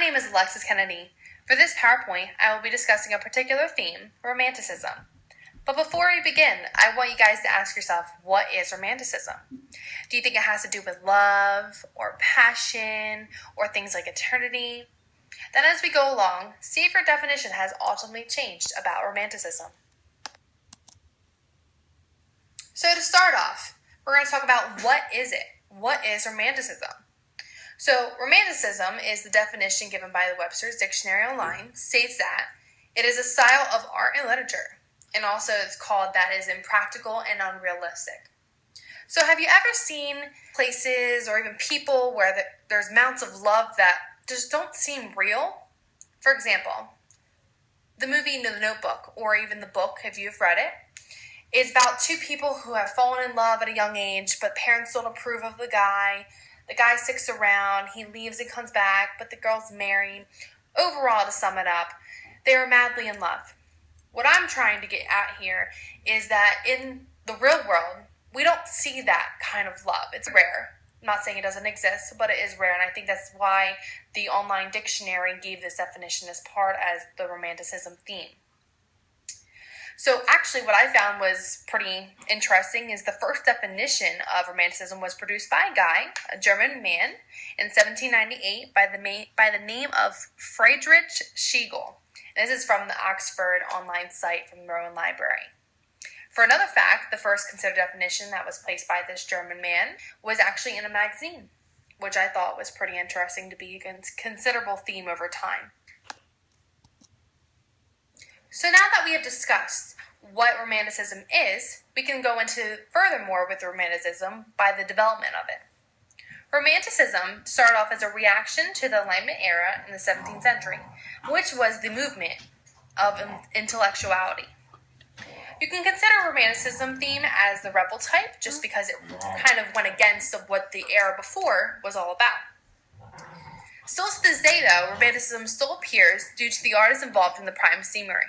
name is Alexis Kennedy. For this PowerPoint, I will be discussing a particular theme, Romanticism. But before we begin, I want you guys to ask yourself, what is Romanticism? Do you think it has to do with love, or passion, or things like eternity? Then as we go along, see if your definition has ultimately changed about Romanticism. So to start off, we're going to talk about what is it? What is Romanticism? So Romanticism is the definition given by the Webster's Dictionary Online, states that it is a style of art and literature, and also it's called that is impractical and unrealistic. So have you ever seen places or even people where there's amounts of love that just don't seem real? For example, the movie The Notebook, or even the book, if you've read it, is about two people who have fallen in love at a young age, but parents don't approve of the guy. The guy sticks around, he leaves and comes back, but the girl's married. Overall, to sum it up, they are madly in love. What I'm trying to get at here is that in the real world, we don't see that kind of love. It's rare. I'm not saying it doesn't exist, but it is rare, and I think that's why the online dictionary gave this definition as part as the Romanticism theme. So actually what I found was pretty interesting is the first definition of Romanticism was produced by a guy, a German man, in 1798 by the name of Friedrich Schlegel. And this is from the Oxford online site from the Rowan Library. For another fact, the first considered definition that was placed by this German man was actually in a magazine, which I thought was pretty interesting to be a considerable theme over time. So now that we have discussed what Romanticism is, we can go into furthermore with Romanticism by the development of it. Romanticism started off as a reaction to the Enlightenment era in the 17th century, which was the movement of intellectuality. You can consider Romanticism theme as the rebel type, just because it kind of went against what the era before was all about. Still to this day, though, Romanticism still appears due to the artists involved in the prime scenery.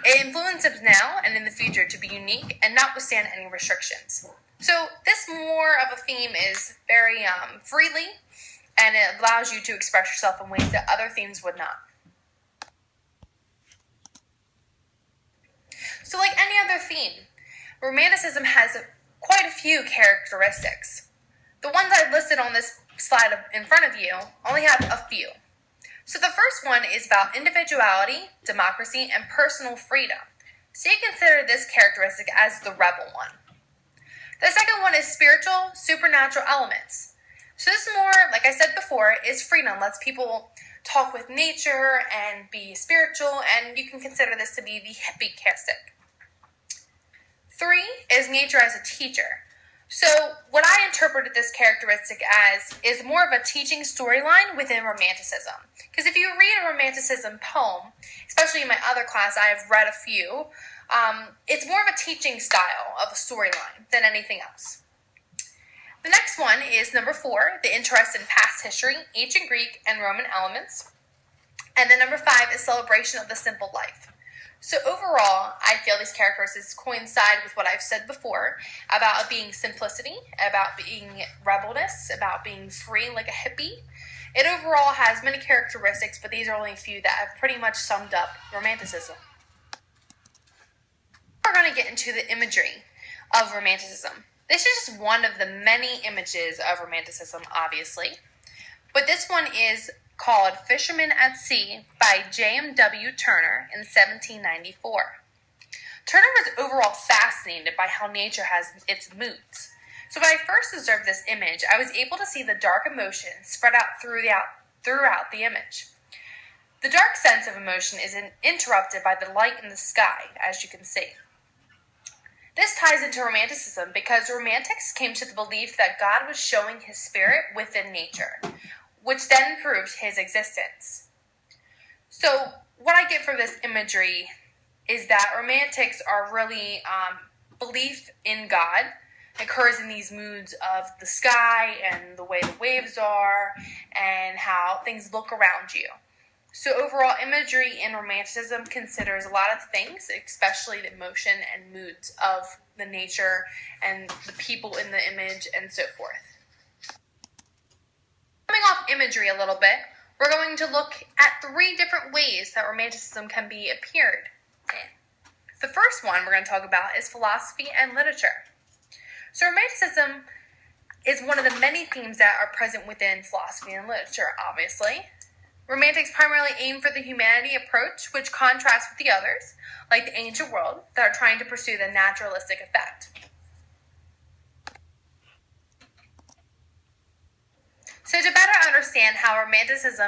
It influences now and in the future to be unique and not withstand any restrictions. So this more of a theme is very freely, and it allows you to express yourself in ways that other themes would not. So like any other theme, Romanticism has quite a few characteristics. The ones I've listed on this slide in front of you only have a few. So the first one is about individuality, democracy, and personal freedom. So you consider this characteristic as the rebel one. The second one is spiritual, supernatural elements. So this more, like I said before, is freedom. Lets people talk with nature and be spiritual, and you can consider this to be the hippie characteristic. 3 is nature as a teacher. So what I interpreted this characteristic as is more of a teaching storyline within Romanticism. Because if you read a Romanticism poem, especially in my other class, I have read a few, it's more of a teaching style of a storyline than anything else. The next one is number 4, the interest in past history, ancient Greek and Roman elements. And then number 5 is celebration of the simple life. So overall, I feel these characteristics coincide with what I've said before about being simplicity, about being rebelness, about being free like a hippie. It overall has many characteristics, but these are only a few that have pretty much summed up Romanticism. We're going to get into the imagery of Romanticism. This is just one of the many images of Romanticism, obviously. But this one is called Fisherman at Sea by J.M.W. Turner in 1794. Turner was overall fascinated by how nature has its moods. So when I first observed this image, I was able to see the dark emotions spread out throughout the image. The dark sense of emotion is interrupted by the light in the sky, as you can see. This ties into Romanticism because Romantics came to the belief that God was showing his spirit within nature, which then proved his existence. So what I get from this imagery is that Romantics are really belief in God occurs in these moods of the sky and the way the waves are and how things look around you. So overall imagery in Romanticism considers a lot of things, especially the emotion and moods of the nature and the people in the image and so forth. Coming off imagery a little bit, we're going to look at 3 different ways that Romanticism can be appeared in. The first one we're going to talk about is philosophy and literature. So Romanticism is one of the many themes that are present within philosophy and literature, obviously. Romantics primarily aim for the humanity approach, which contrasts with the others, like the ancient world, that are trying to pursue the naturalistic effect. So to better understand how Romanticism